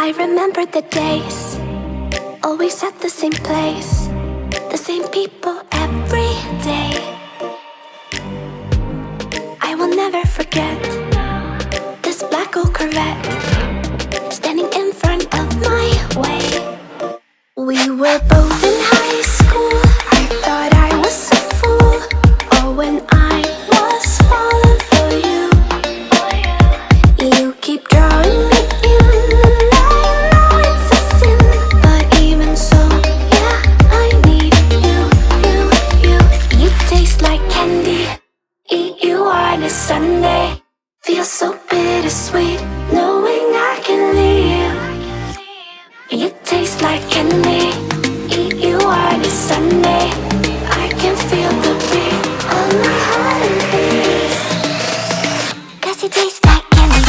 I remember the days, always at the same place, the same people every day. I will never forget this black old Corvette standing in front of my way. We were both in high school. I thought I was a fool. Oh, when I was falling for you. You keep drawing me in, and I know it's a sin, but even so, yeah, I need you. You taste like candy. Eat you on a Sunday. Feels so bittersweet knowing I can leave. You taste like candy. Eat you on a Sunday. I can feel the beat of my heart and beats. 'Cause you taste like candy.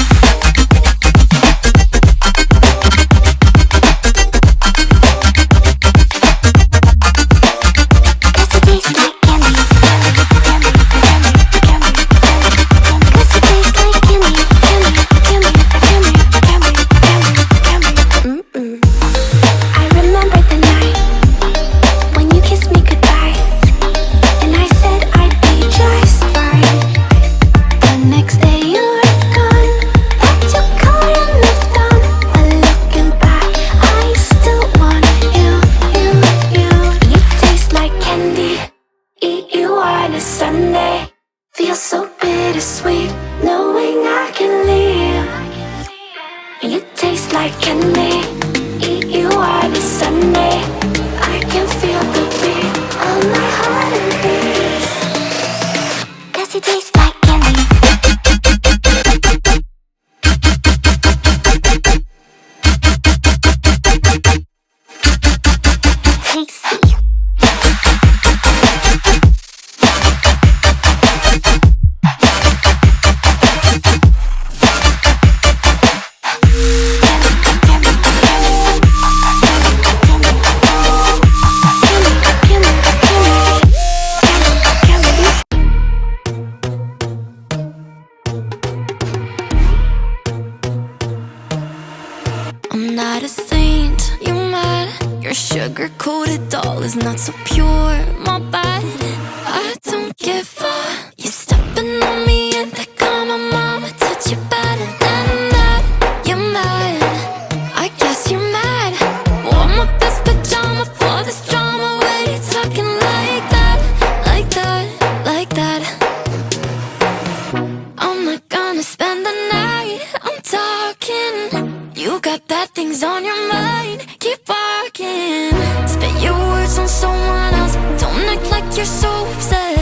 Sunday feels so bittersweet knowing I can leave. You taste like candy. Eat you on a Sunday. I can feel the beat of my heart and beats. 'Cause you taste like candy. Tasty. I'm not a saint, you mad? Your sugar-coated doll is not so pure, my bad. I don't give a. You stepping on me and they call my mama, touch you better than that. You're mad, I guess you're mad. Wore my best pajama for this drama. Why you talking like that, like that, like that? I'm not gonna spend the night, I'm talking. You got bad things on your mind, keep walking. Spit your words on someone else, don't act like you're so upset.